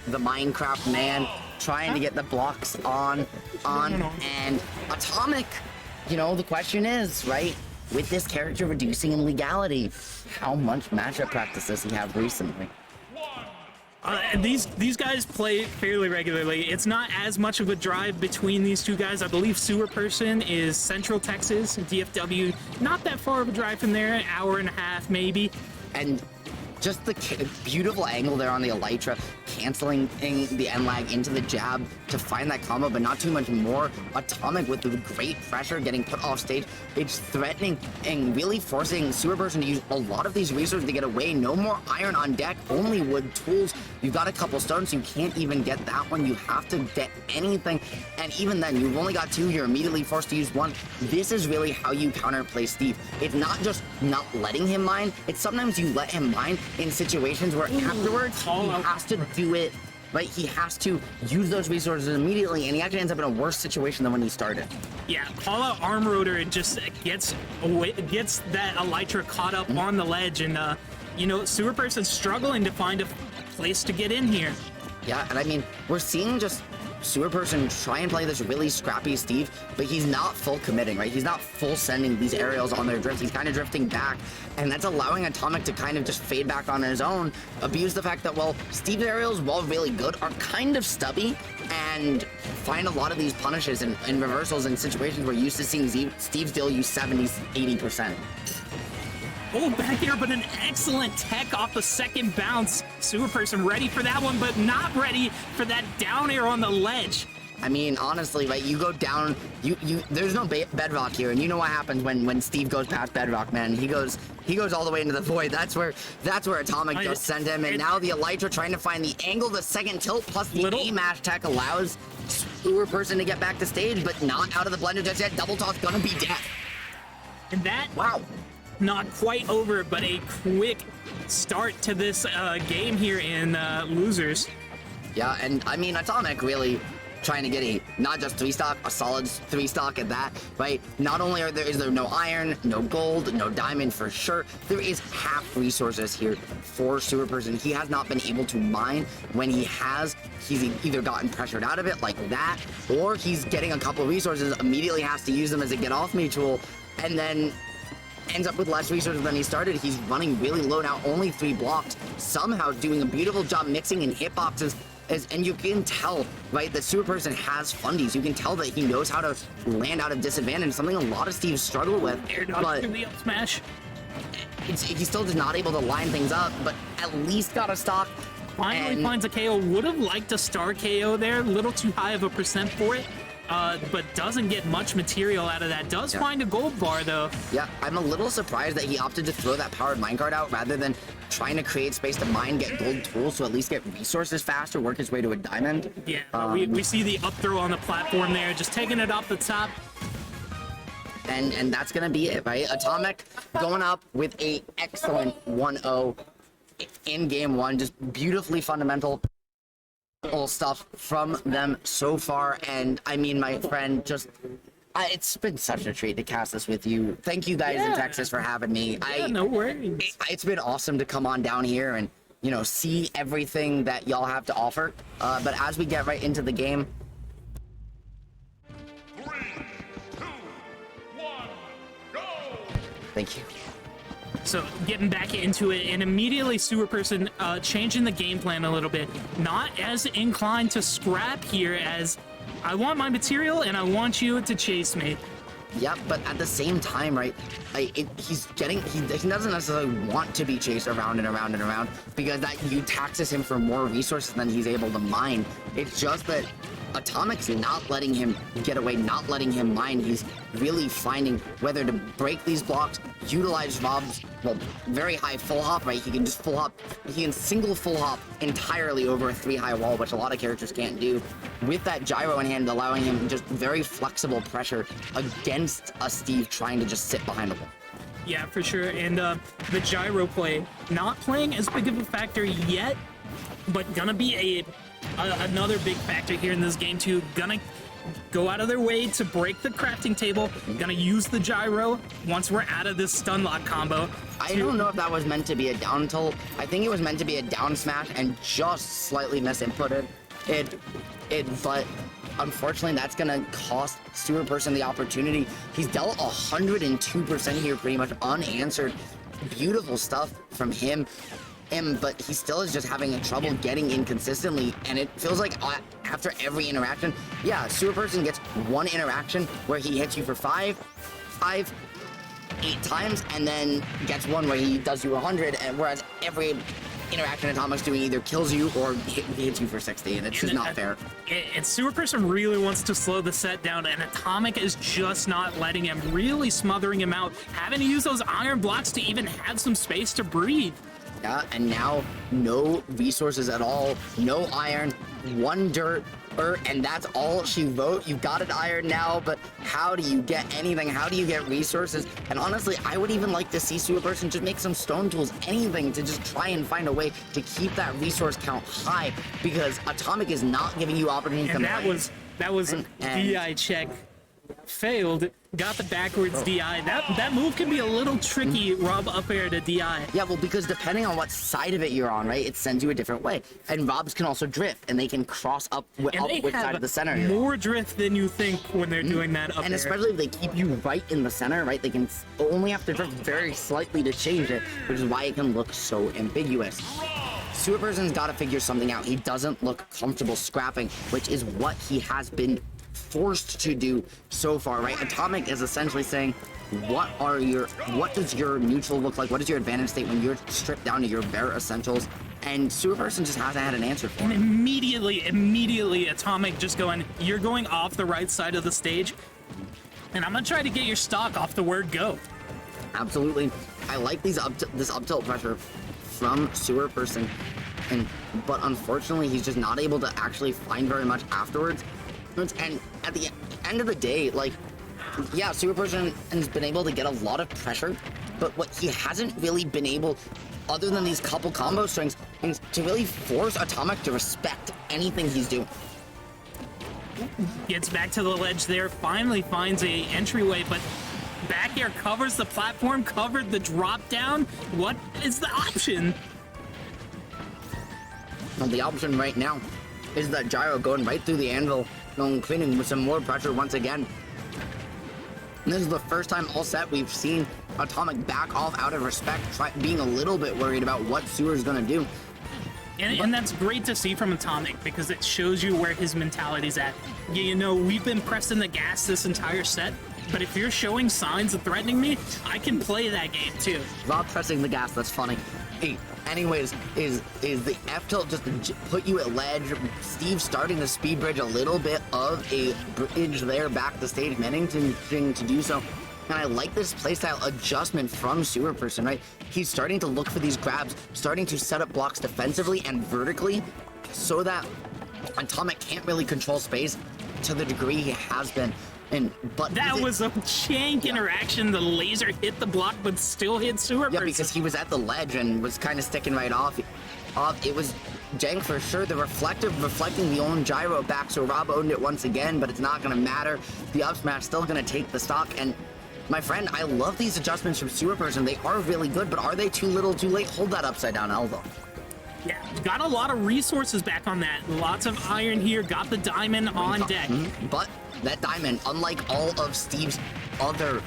the Minecraft man, trying to get the blocks on, and Atomic, you know, the question is, right, with this character reducing in legality, how much matchup practice does he have recently? These guys play fairly regularly. It's not as much of a drive between these two guys. I believe sewerperson is Central Texas, DFW, not that far of a drive from there, an hour and a half maybe. And just the beautiful angle there on the Elytra, canceling the end lag into the jab to find that combo, but not too much more. Atomic with the great pressure getting put off stage. It's threatening and really forcing sewerperson to use a lot of these resources to get away. No more iron on deck, only wood tools. You've got a couple stones, so you can't even get that one. You have to get anything, and even then, you've only got two. You're immediately forced to use one. This is really how you counterplay Steve. It's not just not letting him mine, it's sometimes you let him mine in situations where afterwards he has to do it, right? He has to use those resources immediately, and he actually ends up in a worse situation than when he started. Yeah, call out arm rotor just gets that Elytra caught up on the ledge, and you know, sewerperson's struggling to find a place to get in here. Yeah, and I mean, we're seeing just sewerperson try and play this really scrappy Steve, but he's not full committing, right? He's not full sending these aerials on their drift. He's kind of drifting back, and that's allowing Atomic to kind of just fade back on his own, abuse the fact that, well, Steve's aerials, while really good, are kind of stubby, and find a lot of these punishes and reversals in situations where you're used to seeing Steve still use 70s, 80%. Oh, back here, but an excellent tech off the second bounce. Sewerperson ready for that one, but not ready for that down air on the ledge. I mean, honestly, right, you go down, there's no bedrock here, and you know what happens when Steve goes past bedrock, man. He goes all the way into the void. That's where Atomic just sent him, and now the Elytra trying to find the angle, the second tilt, plus the A-mash tech allows sewerperson to get back to stage, but not out of the blender just yet. Double toss gonna be death. And that, wow. Not quite over, but a quick start to this game here in losers. Yeah, and I mean, Atomic really trying to get a not just 3-stock, a solid 3-stock at that, right? Not only is there no iron, no gold, no diamond for sure, there is half resources here for sewerperson. He has not been able to mine. When he has, he's either gotten pressured out of it like that, or he's getting a couple resources, immediately has to use them as a get off me tool, and then ends up with less resources than he started. He's running really low now, only 3 blocks, somehow doing a beautiful job mixing in hitboxes. And you can tell, right, that sewerperson has fundies. You can tell that he knows how to land out of disadvantage, something a lot of Steves struggle with. Air dodge to the up smash. He's still just not able to line things up, but at least got a stock. Finally finds a KO. Would have liked a star KO there, a little too high of a percent for it. But doesn't get much material out of that. Does find a gold bar, though. Yeah, I'm a little surprised that he opted to throw that powered minecart out rather than trying to create space to mine, get gold tools, to at least get resources faster, work his way to a diamond. Yeah, we see the up throw on the platform there, just taking it off the top. And that's going to be it, right? Atomic going up with a excellent 1-0 in game one. Just beautifully fundamental stuff from them so far, and I mean, my friend, just it's been such a treat to cast this with you. Thank you guys in Texas for having me. No worries. It's been awesome to come on down here and, you know, see everything that y'all have to offer. But as we get right into the game, 3, 2, 1, go! thank you. So getting back into it, and immediately sewerperson changing the game plan a little bit. Not as inclined to scrap here as I want my material and I want you to chase me. Yeah, but at the same time, right, he doesn't necessarily want to be chased around and around and around, because that taxes him for more resources than he's able to mine. It's just that Atomic's not letting him get away, not letting him mine. He's really finding whether to break these blocks, utilize Rob's, well, very high full hop, right? He can just full hop, he can single full hop entirely over a 3-high wall, which a lot of characters can't do. With that gyro in hand, allowing him just very flexible pressure against a Steve trying to just sit behind a wall. Yeah, for sure. And the gyro play, not playing as big of a factor yet, but gonna be another big factor here in this game too. Gonna go out of their way to break the crafting table. Gonna use the gyro once we're out of this stun lock combo. I don't know if that was meant to be a down tilt. I think it was meant to be a down smash and just slightly misinputted but unfortunately that's gonna cost sewerperson the opportunity. He's dealt 102% here, pretty much unanswered. Beautiful stuff from him. But he still is just having trouble getting in consistently, and it feels like after every interaction, yeah, sewerperson gets one interaction where he hits you for 8 times, and then gets one where he does you 100, and whereas every interaction Atomic's doing either kills you or he hits you for 60, and it's just not fair. And sewerperson really wants to slow the set down, and Atomic is just not letting him, really smothering him out, having to use those iron blocks to even have some space to breathe. Yeah, and now no resources at all, no iron, 1 dirt, and that's all she wrote. You got an iron now, but how do you get anything? How do you get resources? And honestly, I would even like to see sewerperson just make some stone tools, anything to just try and find a way to keep that resource count high, because Atomic is not giving you opportunity to And mine. that was a DI check. Failed, got the backwards DI. That move can be a little tricky, Rob up air to DI. Yeah, well, because depending on what side of it you're on, right, it sends you a different way. And Robs can also drift, and they can cross up which side of the center you're on. More drift than you think when they're doing that up And air. especially if they keep you right in the center, right, they can only have to drift very slightly to change it, which is why it can look so ambiguous. sewerperson's got to figure something out. He doesn't look comfortable scrapping, which is what he has been forced to do so far, right? Atomic is essentially saying, what does your neutral look like? What is your advantage state when you're stripped down to your bare essentials? And sewerperson just hasn't had an answer for And him. immediately, Atomic just going, you're going off the right side of the stage, and I'm gonna try to get your stock off the word go. Absolutely. I like this up tilt pressure from sewerperson, but unfortunately, he's just not able to actually find very much afterwards. And at the end of the day, like, yeah, sewerperson has been able to get a lot of pressure, but what he hasn't really been able, other than these couple combo strings, is to really force Atomic to respect anything he's doing. Gets back to the ledge there, finally finds a entryway, but back air covers the platform, covered the drop down. What is the option? Well, the option right now is that gyro going right through the anvil, cleaning with some more pressure once again. And this is the first time all set we've seen Atomic back off out of respect, being a little bit worried about what Sewer's gonna do. And that's great to see from Atomic, because it shows you where his mentality's at. You know, we've been pressing the gas this entire set, but if you're showing signs of threatening me, I can play that game too. Rob pressing the gas, that's funny. Hey, anyways, is the F tilt just to put you at ledge? Steve starting to speed bridge a little bit of a bridge there back to stage, managing to do so. And I like this playstyle adjustment from sewerperson, right? He's starting to look for these grabs, starting to set up blocks defensively and vertically so that Atomic can't really control space to the degree he has been. But that was a jank interaction. The laser hit the block, but still hit sewerperson. Yeah, because he was at the ledge and was kind of sticking right off. It was jank for sure. The reflecting the own gyro back, so Rob owned it once again, but it's not going to matter. The up smash still going to take the stock. And my friend, I love these adjustments from sewerperson. They are really good, but are they too little too late? Hold that upside down elbow. Yeah, got a lot of resources back on that. Lots of iron here, got the diamond on deck. But that diamond, unlike all of Steve's other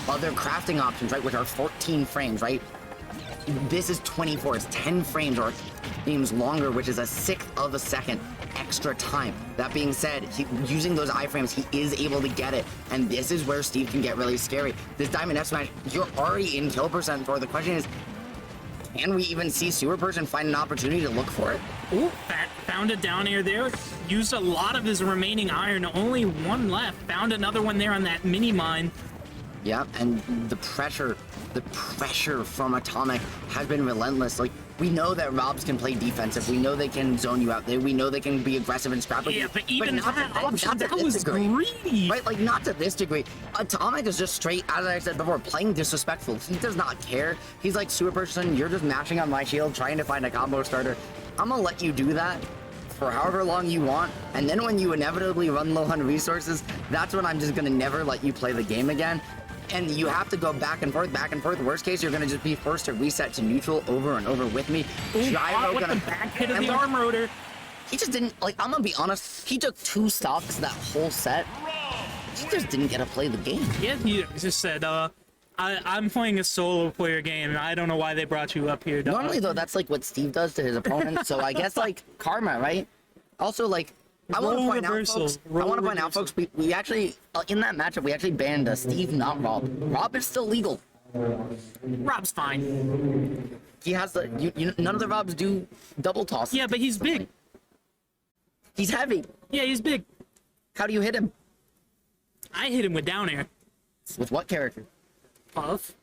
crafting options, right, which are 14 frames, right? This is 24, it's 10 frames or frames longer, which is a 1/6 of a second extra time. That being said, using those iframes, he is able to get it, and this is where Steve can get really scary. This diamond F smash, you're already in kill percent for. The question is, can we even see sewerperson find an opportunity to look for it? Ooh, found a down air there. Used a lot of his remaining iron. Only one left. Found another one there on that mini mine. Yeah, and the pressure from Atomic has been relentless. Like, we know that Robs can play defensive. We know they can zone you out there. We know they can be aggressive and scrap with you. Yeah, but even not that to option, that this was degree. greedy. Right, like, not to this degree. Atomic is just straight, as I said before, playing disrespectful. He does not care. He's like, sewerperson, you're just mashing on my shield, trying to find a combo starter. I'm gonna let you do that for however long you want, and then when you inevitably run low on resources, that's when I'm just gonna never let you play the game again. And you have to go back and forth, back and forth. Worst case, you're gonna just be forced to reset to neutral over and over with me. Ooh, caught with the back hit of the arm rotor. He just didn't, like, I'm gonna be honest, he took 2 stocks that whole set. He just didn't get to play the game. Yeah, he just said, I'm playing a solo player game, and I don't know why they brought you up here, dog. Normally, though, that's like what Steve does to his opponent, so I guess, like, karma, right? Also, like, I want to point out, folks, we actually, in that matchup, we actually banned Steve, not Rob. Rob is still legal. Rob's fine. He has the, none of the Robs do double toss. Yeah, but he's big. He's heavy. Yeah, he's big. How do you hit him? I hit him with down air. With what character? Puff.